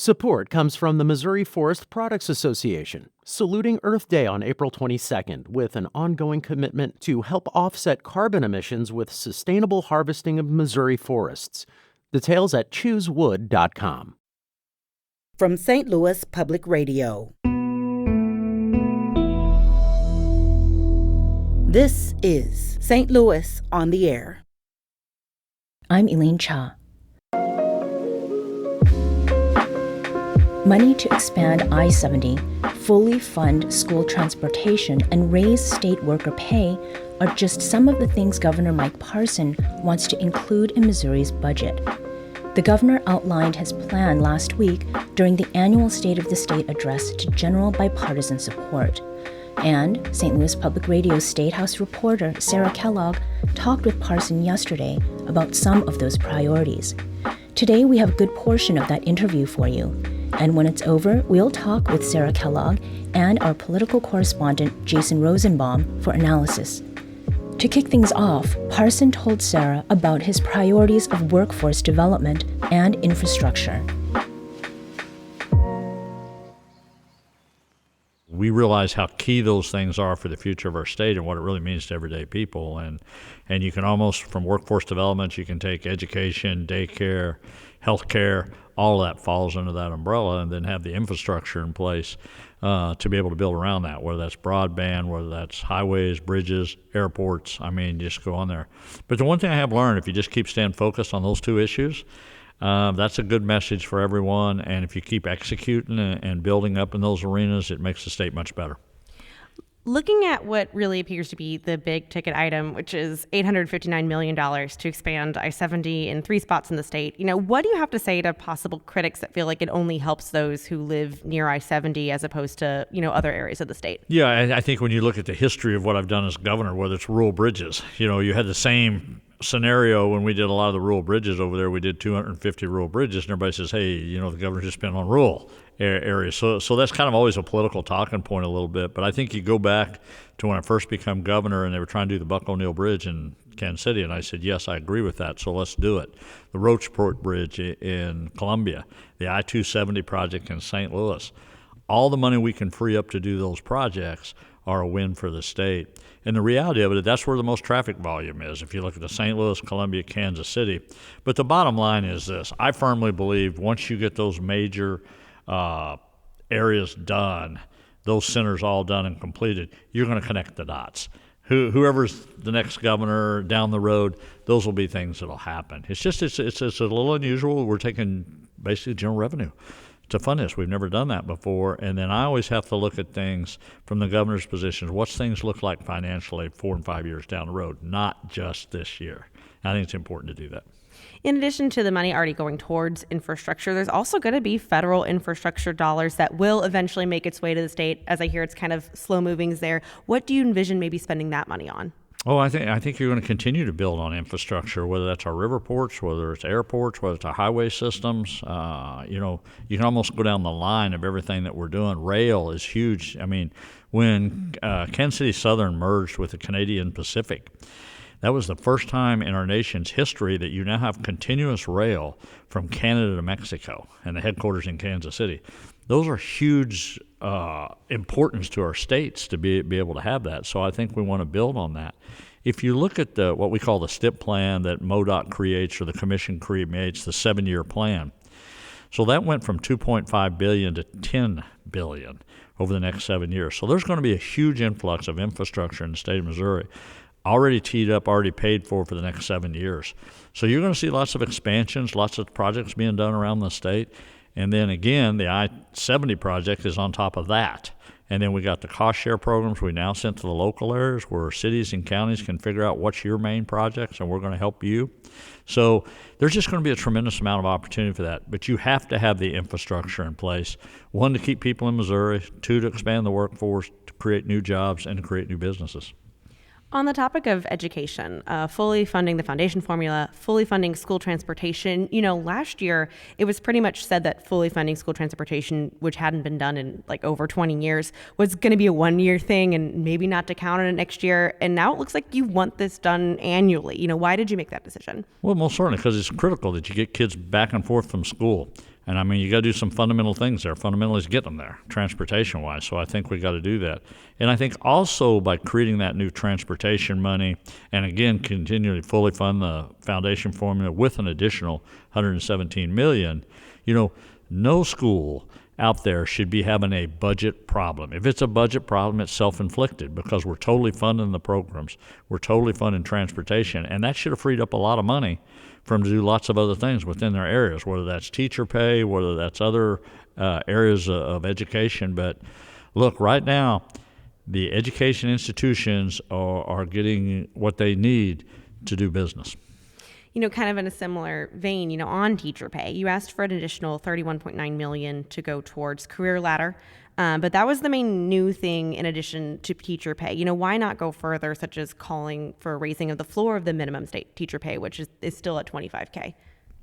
Support comes from the Missouri Forest Products Association, saluting Earth Day on April 22nd with an ongoing commitment to help offset carbon emissions with sustainable harvesting of Missouri forests. Details at choosewood.com. From St. Louis Public Radio. This is St. Louis on the Air. I'm Elaine Cha. Money to expand I-70, fully fund school transportation, and raise state worker pay are just some of the things Governor Mike Parson wants to include in Missouri's budget. The governor outlined his plan last week during the annual State of the State address to general bipartisan support. And St. Louis Public Radio's State House reporter Sarah Kellogg talked with Parson yesterday about some of those priorities. Today we have a good portion of that interview for you. And when it's over, we'll talk with Sarah Kellogg and our political correspondent Jason Rosenbaum for analysis. To kick things off, Parson told Sarah about his priorities of workforce development and infrastructure. We realize how key those things are for the future of our state and what it really means to everyday people. And you can almost, from workforce development, you can take education, daycare, healthcare, all of that falls under that umbrella, and then have the infrastructure in place to be able to build around that, whether that's broadband, whether that's highways, bridges, airports. I mean, just go on there. But the one thing I have learned, if you just keep staying focused on those two issues, that's a good message for everyone. And if you keep executing and building up in those arenas, it makes the state much better. Looking at what really appears to be the big ticket item, which is $859 million to expand I-70 in 3 spots in the state, what do you have to say to possible critics that feel like it only helps those who live near I-70 as opposed to, other areas of the state? Yeah, I think when you look at the history of what I've done as governor, whether it's rural bridges, you had the same scenario when we did a lot of the rural bridges over there. We did 250 rural bridges, and everybody says, hey, the governor just spent on rural areas. So that's kind of always a political talking point a little bit. But I think you go back to when I first became governor and they were trying to do the Buck O'Neill Bridge in Kansas City, and I said, yes, I agree with that, so let's do it. The Rocheport Bridge in Columbia, the I-270 project in St. Louis. All the money we can free up to do those projects are a win for the state. And the reality of it, that's where the most traffic volume is, if you look at the St. Louis, Columbia, Kansas City. But the bottom line is this. I firmly believe once you get those major areas done, those centers all done and completed, you're going to connect the dots. Whoever's the next governor down the road, those will be things that'll happen. It's a little unusual. We're taking basically general revenue to fund this. We've never done that before. And then I always have to look at things from the governor's position. What's things look like financially 4 and 5 years down the road, not just this year. I think it's important to do that. In addition to the money already going towards infrastructure, there's also going to be federal infrastructure dollars that will eventually make its way to the state. As I hear, it's kind of slow movings there. What do you envision maybe spending that money on? Oh, I think you're going to continue to build on infrastructure, whether that's our river ports, whether it's airports, whether it's our highway systems. You can almost go down the line of everything that we're doing. Rail is huge. I mean, when Kansas City Southern merged with the Canadian Pacific, that was the first time in our nation's history that you now have continuous rail from Canada to Mexico and the headquarters in Kansas City. Those are huge importance to our states to be able to have that. So I think we want to build on that. If you look at what we call the STIP plan that MoDOT creates or the commission creates, the 7-year plan. So that went from $2.5 billion to $10 billion over the next 7 years. So there's going to be a huge influx of infrastructure in the state of Missouri, already teed up, already paid for the next 7 years. So you're going to see lots of expansions, lots of projects being done around the state. And then again, the I-70 project is on top of that. And then we got the cost share programs we now sent to the local areas where cities and counties can figure out what's your main projects, and we're going to help you. So there's just going to be a tremendous amount of opportunity for that. But you have to have the infrastructure in place. 1, to keep people in Missouri. 2, to expand the workforce, to create new jobs, and to create new businesses. On the topic of education, fully funding the foundation formula, fully funding school transportation, last year it was pretty much said that fully funding school transportation, which hadn't been done in over 20 years, was going to be a 1-year thing and maybe not to count on it next year. And now it looks like you want this done annually. Why did you make that decision? Well, most certainly because it's critical that you get kids back and forth from school. And I mean, you got to do some fundamental things there. Fundamentally, get them there, transportation-wise. So I think we got to do that. And I think also by creating that new transportation money, and again, continually fully fund the foundation formula with an additional $117 million, no school out there should be having a budget problem. If it's a budget problem, it's self-inflicted because we're totally funding the programs. We're totally funding transportation, and that should have freed up a lot of money for them to do lots of other things within their areas, whether that's teacher pay, whether that's other areas of education. But look, right now, the education institutions are getting what they need to do business. Kind of in a similar vein, on teacher pay, you asked for an additional $31.9 million to go towards career ladder. But that was the main new thing in addition to teacher pay. Why not go further, such as calling for a raising of the floor of the minimum state teacher pay, which is still at $25K?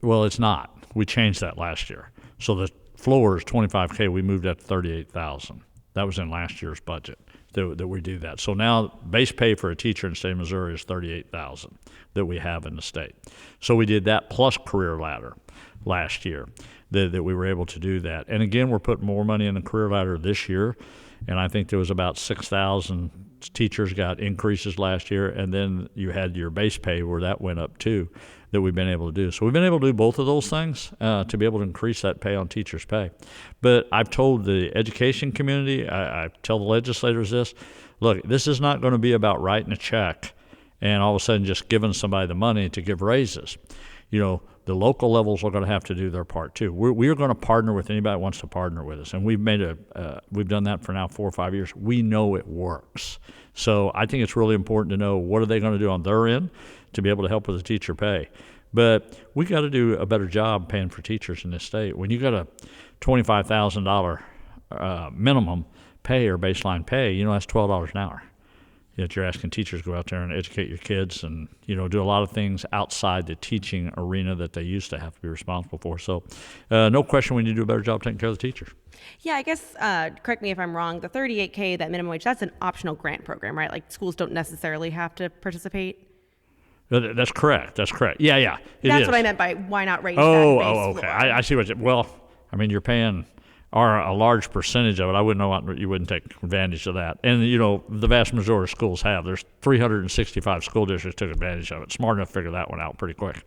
Well, it's not. We changed that last year. So the floor is $25K. We moved that to $38,000. That was in last year's budget that we do that. So now base pay for a teacher in the state of Missouri is $38,000 that we have in the state. So we did that plus career ladder last year. That we were able to do that. And again, we're putting more money in the career ladder this year, and I think there was about 6,000 teachers got increases last year, and then you had your base pay where that went up too, that we've been able to do. So we've been able to do both of those things to be able to increase that pay on teachers' pay. But I've told the education community, I tell the legislators this, look, this is not going to be about writing a check and all of a sudden just giving somebody the money to give raises. The local levels are going to have to do their part too. We're going to partner with anybody that wants to partner with us, and we've done that for now 4 or 5 years. We know it works. So I think it's really important to know what are they going to do on their end to be able to help with the teacher pay. But we got to do a better job paying for teachers in this state. When you got a $25,000 minimum pay or baseline pay, that's $12 an hour. That you're asking teachers to go out there and educate your kids and, do a lot of things outside the teaching arena that they used to have to be responsible for. So no question we need to do a better job taking care of the teachers. Yeah, I guess, correct me if I'm wrong, the $38K, that minimum wage, that's an optional grant program, right? Like schools don't necessarily have to participate? That's correct. Yeah. That's what I meant by why not raise that base okay. floor. I see what you're paying a large percentage of it. I wouldn't know why you wouldn't take advantage of that. And, the vast majority of schools have. There's 365 school districts took advantage of it. Smart enough to figure that one out pretty quick.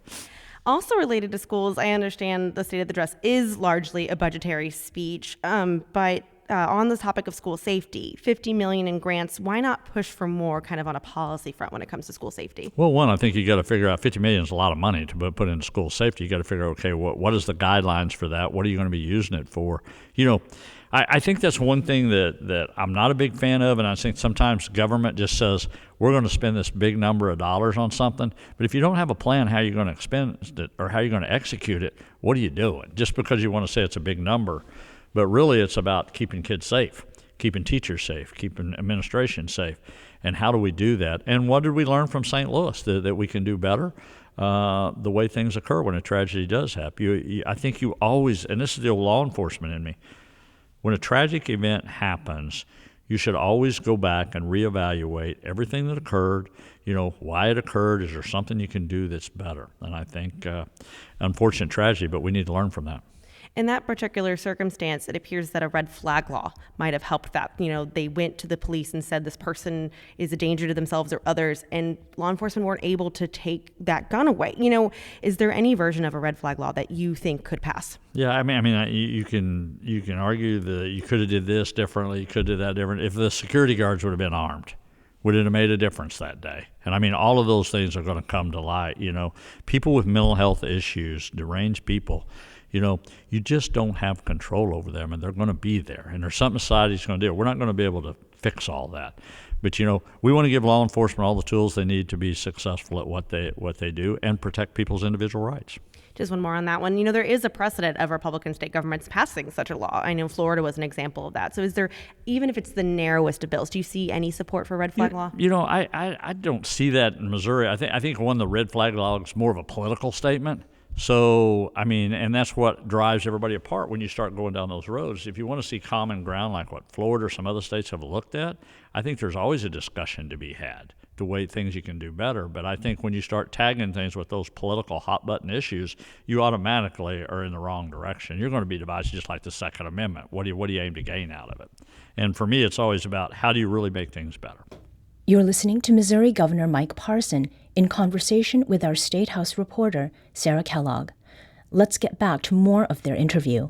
Also related to schools, I understand the State of the Address is largely a budgetary speech, but on the topic of school safety, $50 million in grants, why not push for more kind of on a policy front when it comes to school safety? Well, one, I think you got to figure out $50 million is a lot of money to put into school safety. You got to figure out, okay, what is the guidelines for that? What are you going to be using it for? I think that's one thing that I'm not a big fan of, and I think sometimes government just says, we're going to spend this big number of dollars on something, but if you don't have a plan how you're going to expend it or how you're going to execute it, what are you doing? Just because you want to say it's a big number. But really, it's about keeping kids safe, keeping teachers safe, keeping administration safe. And how do we do that? And what did we learn from St. Louis that we can do better? The way things occur when a tragedy does happen. I think you always, and this is the old law enforcement in me, when a tragic event happens, you should always go back and reevaluate everything that occurred, why it occurred. Is there something you can do that's better? And I think unfortunate tragedy, but we need to learn from that. In that particular circumstance, it appears that a red flag law might have helped that. They went to the police and said this person is a danger to themselves or others, and law enforcement weren't able to take that gun away. Is there any version of a red flag law that you think could pass? Yeah, I mean, you can argue that you could have did this differently, you could have did that different. If the security guards would have been armed, would it have made a difference that day? And I mean, all of those things are going to come to light. People with mental health issues, deranged people, you just don't have control over them, and they're going to be there. And there's something society's going to do. We're not going to be able to fix all that. But, we want to give law enforcement all the tools they need to be successful at what they do and protect people's individual rights. Just one more on that one. There is a precedent of Republican state governments passing such a law. I know Florida was an example of that. So is there, even if it's the narrowest of bills, do you see any support for red flag law? I don't see that in Missouri. I think the red flag law is more of a political statement. So, and that's what drives everybody apart when you start going down those roads. If you want to see common ground like what Florida or some other states have looked at, I think there's always a discussion to be had the way things you can do better. But I think when you start tagging things with those political hot button issues, you automatically are in the wrong direction. You're going to be divisive, just like the Second Amendment. What do you aim to gain out of it? And for me, it's always about how do you really make things better. You're listening to Missouri Governor Mike Parson in conversation with our State House reporter, Sarah Kellogg. Let's get back to more of their interview.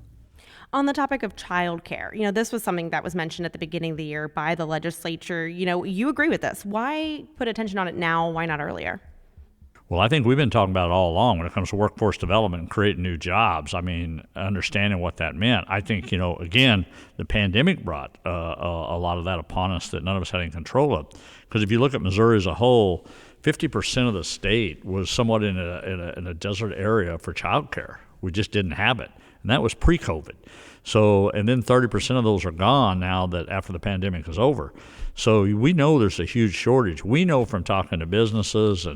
On the topic of childcare, this was something that was mentioned at the beginning of the year by the legislature. You agree with this. Why put attention on it now? Why not earlier? Well, I think we've been talking about it all along when it comes to workforce development and creating new jobs. I mean, understanding what that meant. I think, again, the pandemic brought a lot of that upon us that none of us had any control of. Because if you look at Missouri as a whole, 50% of the state was somewhat in a desert area for childcare. We just didn't have it. And that was pre-COVID. So, and then 30% of those are gone now that after the pandemic is over. So we know there's a huge shortage. We know from talking to businesses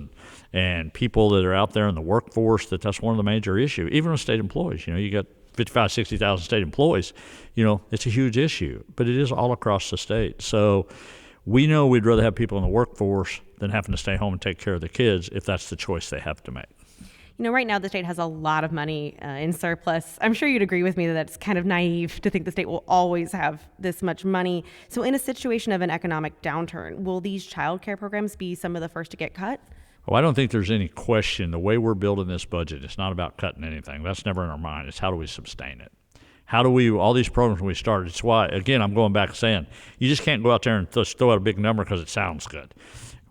and people that are out there in the workforce that that's one of the major issues. Even with state employees, you got 55, 60,000 state employees, it's a huge issue. But it is all across the state. So we know we'd rather have people in the workforce than having to stay home and take care of the kids if that's the choice they have to make. Right now the state has a lot of money in surplus. I'm sure you'd agree with me that it's kind of naive to think the state will always have this much money. So in a situation of an economic downturn, will these child care programs be some of the first to get cut? Well, I don't think there's any question. The way we're building this budget, it's not about cutting anything. That's never in our mind. It's how do we sustain it? How do we, all these programs we started, it's why, again, I'm going back saying, you just can't go out there and just throw out a big number because it sounds good.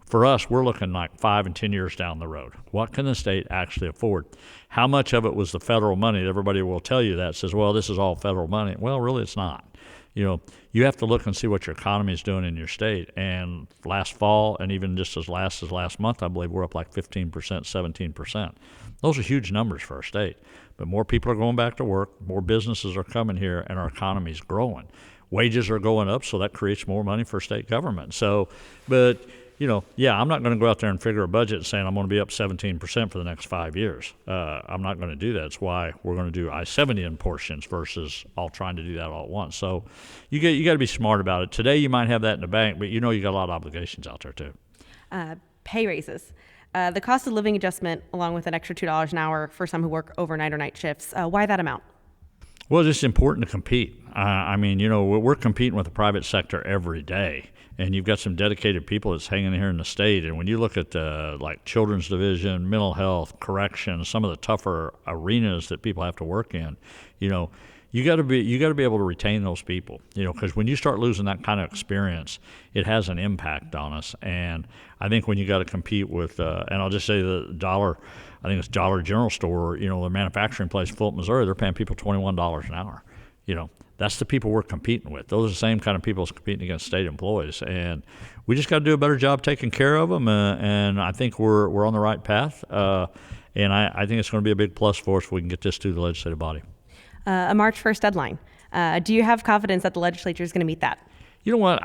For us, we're looking like 5 and 10 years down the road. What can the state actually afford? How much of it was the federal money? Everybody will tell you that, says, well, this is all federal money. Well, really, it's not. You have to look and see what your economy is doing in your state. And last fall, and even just as last month, I believe we're up like 15%, 17%. Those are huge numbers for our state. But more people are going back to work, more businesses are coming here, and our economy is growing. Wages are going up, so that creates more money for state government. So, but I'm not going to go out there and figure a budget saying I'm going to be up 17% for the next 5 years. I'm not going to do that. That's why we're going to do I-70 in portions versus all trying to do that all at once. So you got to be smart about it. Today you might have that in the bank, but you got a lot of obligations out there too. Pay raises. The cost of living adjustment, along with an extra $2 an hour for some who work overnight or night shifts. Why that amount? Well, it's just important to compete. We're competing with the private sector every day. And you've got some dedicated people that's hanging here in the state. And when you look at like children's division, mental health, corrections, some of the tougher arenas that people have to work in, you got to be able to retain those people. Because when you start losing that kind of experience, it has an impact on us. And I think when you got to compete with, and I'll just say the Dollar, I think it's Dollar General Store, the manufacturing place, Fulton, Missouri, they're paying people $21 an hour. That's the people we're competing with. Those are the same kind of people that's competing against state employees. And we just got to do a better job taking care of them. And I think we're on the right path. And I think it's going to be a big plus for us if we can get this to the legislative body. A March 1st deadline. Do you have confidence that the legislature is going to meet that? You know what?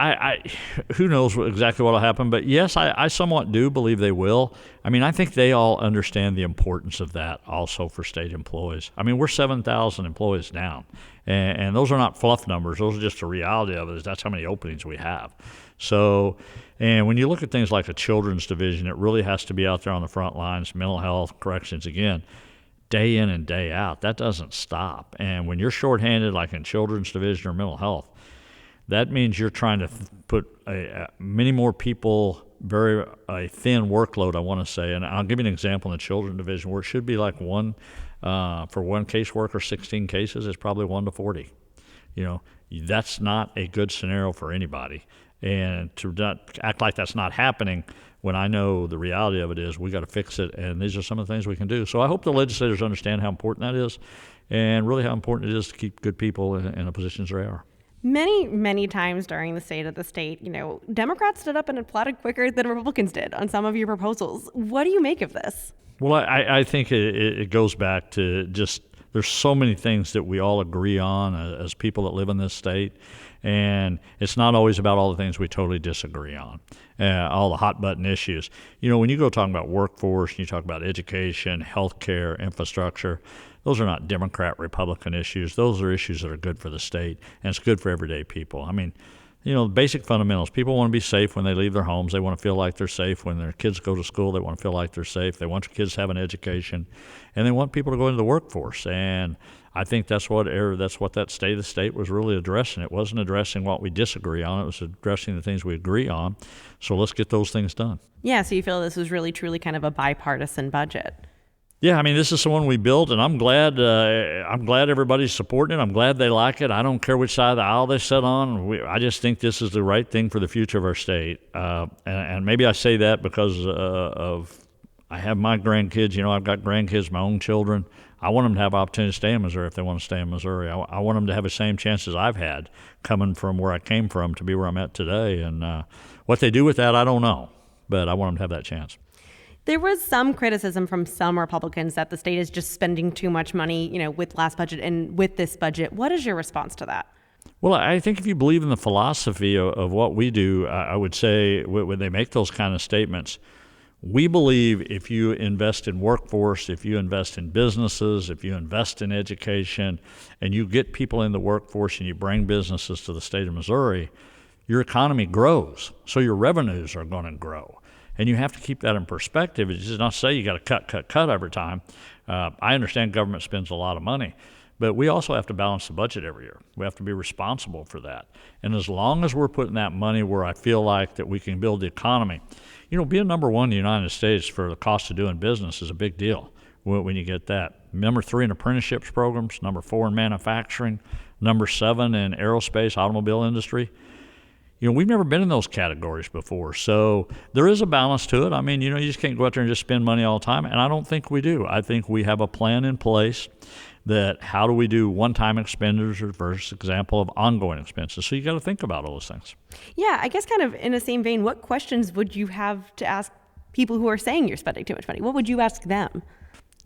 Who knows exactly what will happen, but yes, I somewhat do believe they will. I think they all understand the importance of that also for state employees. We're 7,000 employees down, and those are not fluff numbers. Those are just the reality of it. Is that's how many openings we have. So, and when you look at things like a children's division, it really has to be out there on the front lines, mental health, corrections, again, day in and day out. That doesn't stop. And when you're shorthanded, like in children's division or mental health, that means you're trying to put many more people, a thin workload, I want to say. And I'll give you an example in the children's division where it should be like one, for one caseworker, 16 cases, it's probably 1 to 40. That's not a good scenario for anybody. And to not act like that's not happening when I know the reality of it is we got to fix it, and these are some of the things we can do. So I hope the legislators understand how important that is and really how important it is to keep good people in the positions they are. Many, many times during the state of the state, Democrats stood up and applauded quicker than Republicans did on some of your proposals. What do you make of this? Well, I think it goes back to just there's so many things that we all agree on as people that live in this state, and it's not always about all the things we totally disagree on, all the hot button issues. When you go talking about workforce, and you talk about education, healthcare, infrastructure, those are not Democrat, Republican issues. Those are issues that are good for the state, and it's good for everyday people. basic fundamentals. People want to be safe when they leave their homes. They want to feel like they're safe when their kids go to school. They want to feel like they're safe. They want their kids to have an education, and they want people to go into the workforce. And I think that's what that State of the State was really addressing. It wasn't addressing what we disagree on. It was addressing the things we agree on. So let's get those things done. Yeah, so you feel this was really, truly kind of a bipartisan budget. Yeah, I mean, this is the one we built, and I'm glad everybody's supporting it. I'm glad they like it. I don't care which side of the aisle they sit on. I just think this is the right thing for the future of our state. And maybe I say that because I have my grandkids. I've got grandkids, my own children. I want them to have an opportunity to stay in Missouri if they want to stay in Missouri. I want them to have the same chances I've had coming from where I came from to be where I'm at today. And what they do with that, I don't know, but I want them to have that chance. There was some criticism from some Republicans that the state is just spending too much money, with last budget and with this budget. What is your response to that? Well, I think if you believe in the philosophy of what we do, I would say when they make those kind of statements, we believe if you invest in workforce, if you invest in businesses, if you invest in education, and you get people in the workforce and you bring businesses to the state of Missouri, your economy grows, so your revenues are going to grow. And you have to keep that in perspective. It's just not say you got to cut every time. I understand government spends a lot of money, but we also have to balance the budget every year. We have to be responsible for that. And as long as we're putting that money where I feel like that we can build the economy, being number one in the United States for the cost of doing business is a big deal when you get that. Number 3 in apprenticeships programs, number 4 in manufacturing, number 7 in aerospace, automobile industry. We've never been in those categories before, so there is a balance to it. I mean, you just can't go out there and just spend money all the time, and I don't think we do. I think we have a plan in place that how do we do one-time expenditures versus example of ongoing expenses. So you got to think about all those things. Yeah, I guess kind of in the same vein, what questions would you have to ask people who are saying you're spending too much money? What would you ask them?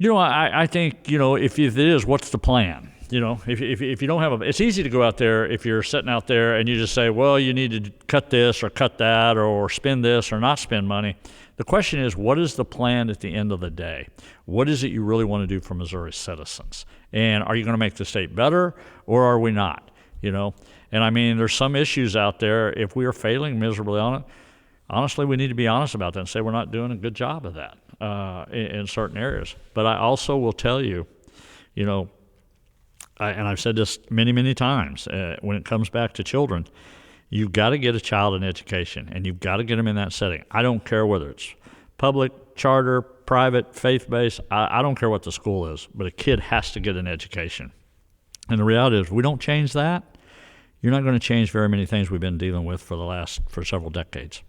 I think, if it is, what's the plan? If you don't have it's easy to go out there if you're sitting out there and you just say, well, you need to cut this or cut that or spend this or not spend money. The question is, what is the plan at the end of the day? What is it you really want to do for Missouri citizens? And are you going to make the state better or are we not? And I mean, there's some issues out there. If we are failing miserably on it, honestly, we need to be honest about that and say we're not doing a good job of that in certain areas. But I also will tell you, and I've said this many, many times, when it comes back to children, you've got to get a child an education, and you've got to get them in that setting. I don't care whether it's public, charter, private, faith-based. I don't care what the school is, but a kid has to get an education. And the reality is, if we don't change that, you're not going to change very many things we've been dealing with for several decades.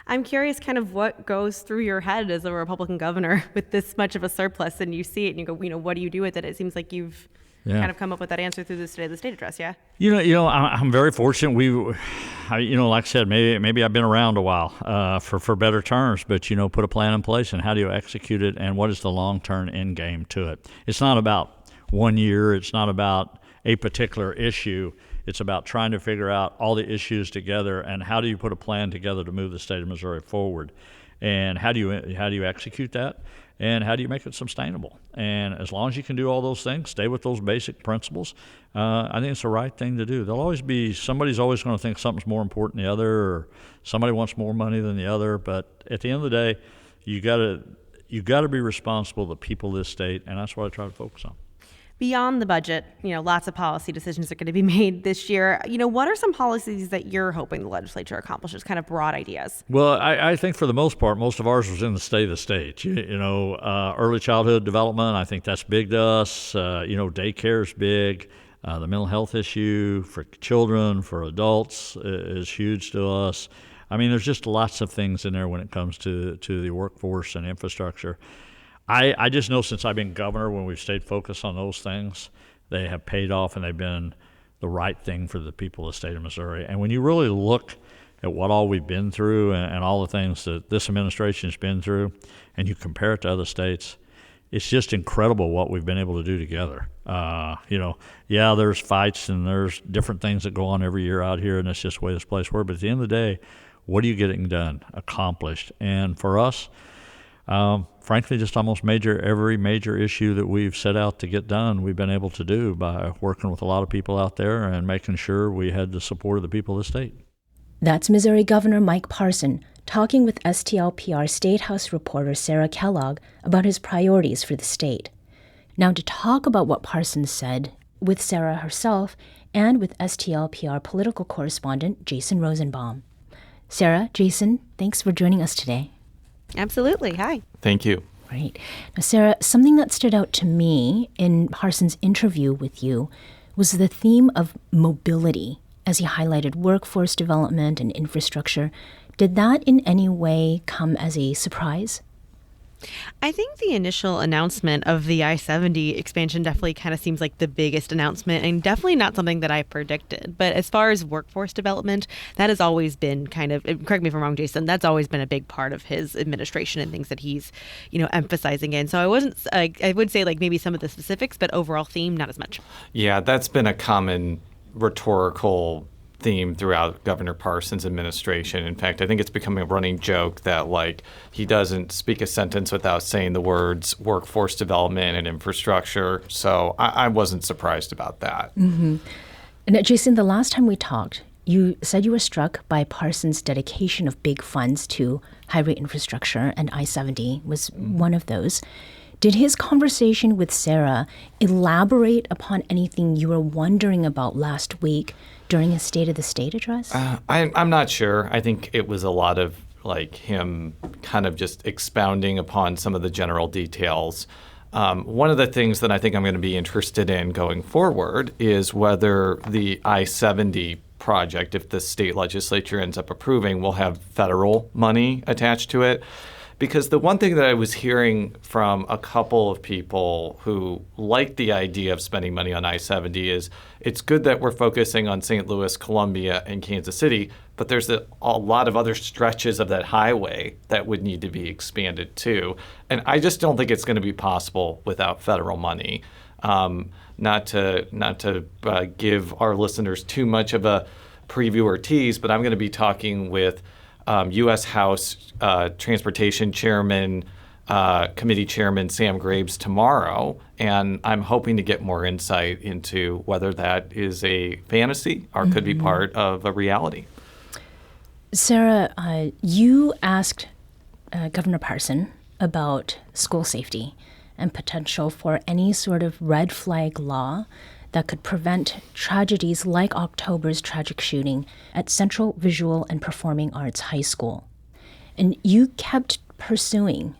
I'm curious kind of what goes through your head as a Republican governor with this much of a surplus, and you see it and you go, what do you do with it? It seems like you've kind of come up with that answer through the State of the State address, yeah? I'm very fortunate. Like I said, maybe I've been around a while for better terms, but, put a plan in place and how do you execute it and what is the long-term end game to it? It's not about 1 year. It's not about a particular issue. It's about trying to figure out all the issues together and how do you put a plan together to move the state of Missouri forward, and how do you execute that, and how do you make it sustainable? And as long as you can do all those things, stay with those basic principles, I think it's the right thing to do. Somebody's always going to think something's more important than the other, or somebody wants more money than the other. But at the end of the day, you got to be responsible to the people of this state, and that's what I try to focus on. Beyond the budget, lots of policy decisions are going to be made this year. What are some policies that you're hoping the legislature accomplishes, kind of broad ideas? Well, I think for the most part, most of ours was in the state of the state. Early childhood development, I think that's big to us. Daycare is big. The mental health issue for children, for adults is huge to us. I mean, there's just lots of things in there when it comes to the workforce and infrastructure. I just know since I've been governor, when we've stayed focused on those things, they have paid off and they've been the right thing for the people of the state of Missouri. And when you really look at what all we've been through and all the things that this administration has been through, and you compare it to other states, it's just incredible what we've been able to do together. There's fights and there's different things that go on every year out here, and that's just the way this place works. But at the end of the day, what are you getting done, accomplished? And for us, frankly, just almost every major issue that we've set out to get done, we've been able to do by working with a lot of people out there and making sure we had the support of the people of the state. That's Missouri Governor Mike Parson talking with STLPR State House reporter Sarah Kellogg about his priorities for the state. Now, to talk about what Parson said with Sarah herself and with STLPR political correspondent Jason Rosenbaum. Sarah, Jason, thanks for joining us today. Absolutely. Hi. Thank you. Great. Now, Sarah, something that stood out to me in Parson's interview with you was the theme of mobility, as he highlighted workforce development and infrastructure. Did that in any way come as a surprise? I think the initial announcement of the I-70 expansion definitely kind of seems like the biggest announcement, and definitely not something that I predicted. But as far as workforce development, that has always been kind of, correct me if I'm wrong, Jason, that's always been a big part of his administration and things that he's, emphasizing in. So I would say like maybe some of the specifics, but overall theme, not as much. Yeah, that's been a common rhetorical theme throughout Governor Parson's administration. In fact, I think it's becoming a running joke that he doesn't speak a sentence without saying the words workforce development and infrastructure. So I wasn't surprised about that. Mm-hmm. And Jason, the last time we talked, you said you were struck by Parson's dedication of big funds to highway infrastructure, and I-70 was one of those. Did his conversation with Sarah elaborate upon anything you were wondering about last week during his State of the State address? I'm not sure. I think it was a lot of him kind of just expounding upon some of the general details. One of the things that I think I'm going to be interested in going forward is whether the I-70 project, if the state legislature ends up approving, will have federal money attached to it. Because the one thing that I was hearing from a couple of people who like the idea of spending money on I-70 is it's good that we're focusing on St. Louis, Columbia, and Kansas City, but there's a lot of other stretches of that highway that would need to be expanded too. And I just don't think it's going to be possible without federal money. Not to give our listeners too much of a preview or tease, but I'm going to be talking with U.S. House Transportation Chairman, Committee Chairman Sam Graves tomorrow, and I'm hoping to get more insight into whether that is a fantasy or could be part of a reality. Sarah, you asked Governor Parson about school safety and potential for any sort of red flag law that could prevent tragedies like October's tragic shooting at Central Visual and Performing Arts High School. And you kept pursuing,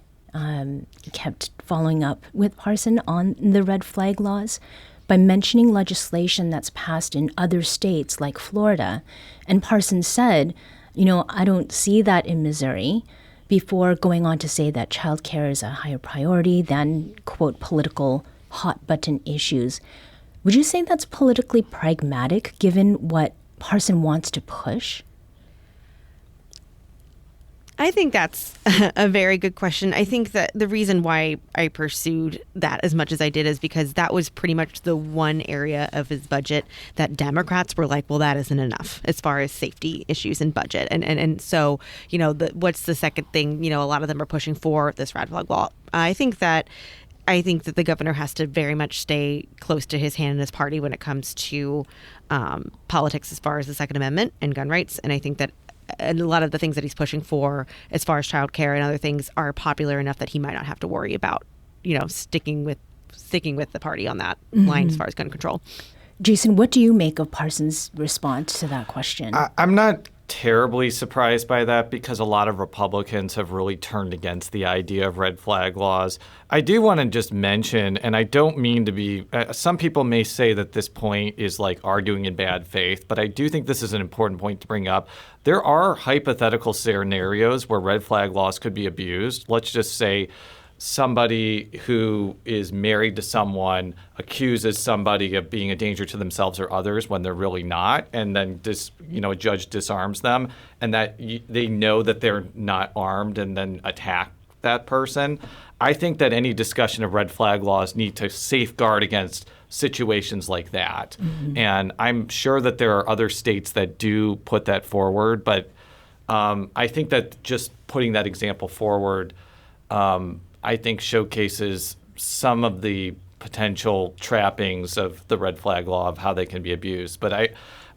kept following up with Parson on the red flag laws by mentioning legislation that's passed in other states like Florida. And Parson said, I don't see that in Missouri, before going on to say that childcare is a higher priority than, quote, political hot button issues. Would you say that's politically pragmatic, given what Parson wants to push? I think that's a very good question. I think that the reason why I pursued that as much as I did is because that was pretty much the one area of his budget that Democrats were like, well, that isn't enough as far as safety issues and budget. And so, what's the second thing, a lot of them are pushing for this red flag law. I think that the governor has to very much stay close to his hand and his party when it comes to politics as far as the Second Amendment and gun rights. And I think that a lot of the things that he's pushing for as far as childcare and other things are popular enough that he might not have to worry about, sticking with the party on that line as far as gun control. Jason, what do you make of Parson's response to that question? I'm not terribly surprised by that because a lot of Republicans have really turned against the idea of red flag laws. I do want to just mention, and I don't mean to be, some people may say that this point is like arguing in bad faith, but I do think this is an important point to bring up. There are hypothetical scenarios where red flag laws could be abused. Let's just say somebody who is married to someone accuses somebody of being a danger to themselves or others when they're really not, and then a judge disarms them, and that they know that they're not armed, and then attack that person. I think that any discussion of red flag laws need to safeguard against situations like that. Mm-hmm. And I'm sure that there are other states that do put that forward, but I think that just putting that example forward I think showcases some of the potential trappings of the red flag law of how they can be abused. But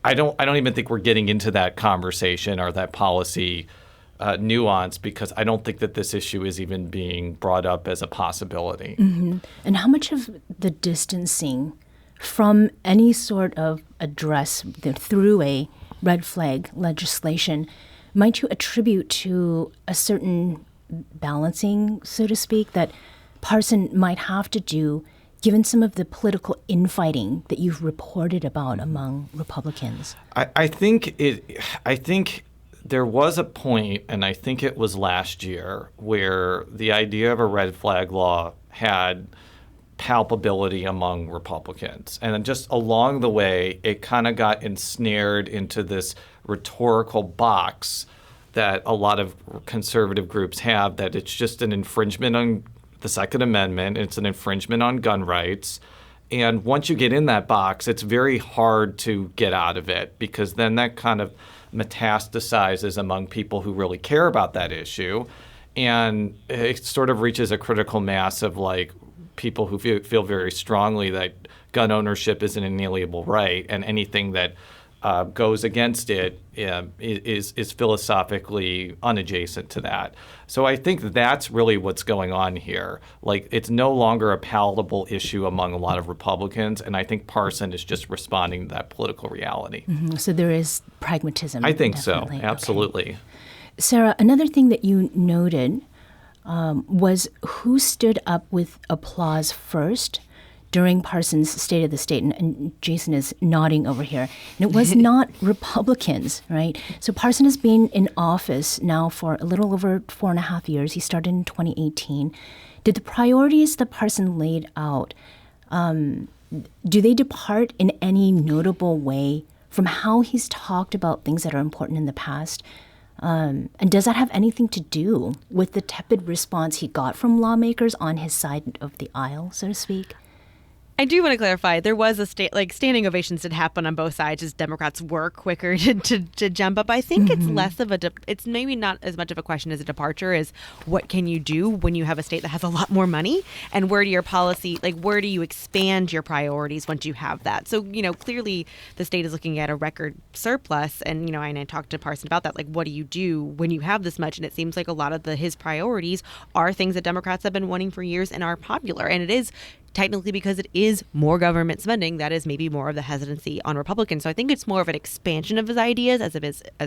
I don't even think we're getting into that conversation or that policy nuance, because I don't think that this issue is even being brought up as a possibility. Mm-hmm. And how much of the distancing from any sort of address through a red flag legislation might you attribute to a certain balancing, so to speak, that Parson might have to do given some of the political infighting that you've reported about among Republicans? I think there was a point, and I think it was last year, where the idea of a red flag law had palpability among Republicans. And then just along the way, it kind of got ensnared into this rhetorical box that a lot of conservative groups have, that it's just an infringement on the Second Amendment, it's an infringement on gun rights. And once you get in that box, it's very hard to get out of it, because then that kind of metastasizes among people who really care about that issue. And it sort of reaches a critical mass of like people who feel very strongly that gun ownership is an inalienable right, and anything that goes against it is philosophically unadjacent to that. So I think that's really what's going on here. Like, it's no longer a palatable issue among a lot of Republicans, and I think Parson is just responding to that political reality. Mm-hmm. So there is pragmatism. I think definitely. so, absolutely. Okay. Sarah, another thing that you noted was who stood up with applause first during Parson's State of the State, and Jason is nodding over here. And it was not Republicans, right? So Parson has been in office now for a little over 4.5 years. He started in 2018. Did the priorities that Parson laid out, do they depart in any notable way from how he's talked about things that are important in the past? And does that have anything to do with the tepid response he got from lawmakers on his side of the aisle, so to speak? I do want to clarify, there was a standing ovations did happen on both sides as Democrats were quicker to jump up. I think it's less of it's maybe not as much of a question as a departure as what can you do when you have a state that has a lot more money, and where do your policy, where do you expand your priorities once you have that? So, clearly the state is looking at a record surplus, and, and I talked to Parson about that, what do you do when you have this much? And it seems like a lot of his priorities are things that Democrats have been wanting for years and are popular. And it is technically because it is more government spending that is maybe more of the hesitancy on Republicans. So I think it's more of an expansion of his ideas as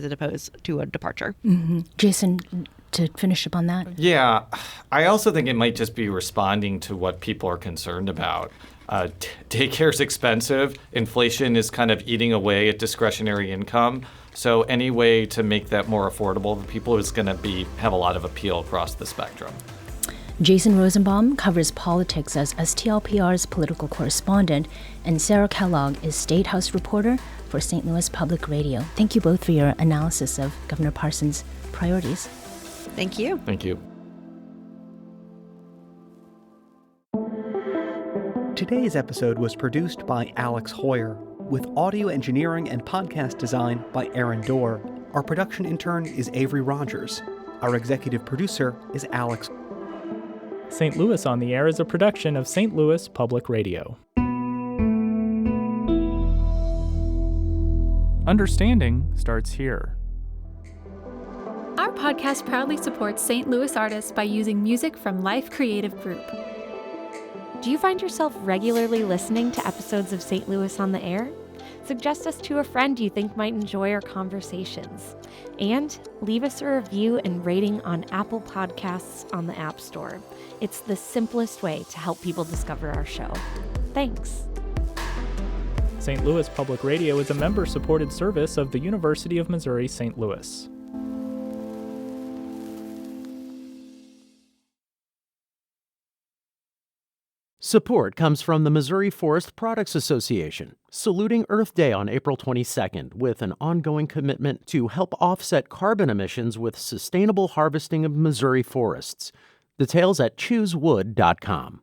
opposed to a departure. Mm-hmm. Jason, to finish up on that? Yeah, I also think it might just be responding to what people are concerned about. Daycare is expensive. Inflation is kind of eating away at discretionary income. So any way to make that more affordable for people is going to have a lot of appeal across the spectrum. Jason Rosenbaum covers politics as STLPR's political correspondent, and Sarah Kellogg is State House reporter for St. Louis Public Radio. Thank you both for your analysis of Governor Parson's priorities. Thank you. Thank you. Today's episode was produced by Alex Hoyer, with audio engineering and podcast design by Aaron Dorr. Our production intern is Avery Rogers. Our executive producer is Alex. St. Louis on the Air is a production of St. Louis Public Radio. Understanding starts here. Our podcast proudly supports St. Louis artists by using music from Life Creative Group. Do you find yourself regularly listening to episodes of St. Louis on the Air? Suggest us to a friend you think might enjoy our conversations. And leave us a review and rating on Apple Podcasts on the App Store. It's the simplest way to help people discover our show. Thanks. St. Louis Public Radio is a member-supported service of the University of Missouri St. Louis. Support comes from the Missouri Forest Products Association, saluting Earth Day on April 22nd with an ongoing commitment to help offset carbon emissions with sustainable harvesting of Missouri forests. Details at choosewood.com.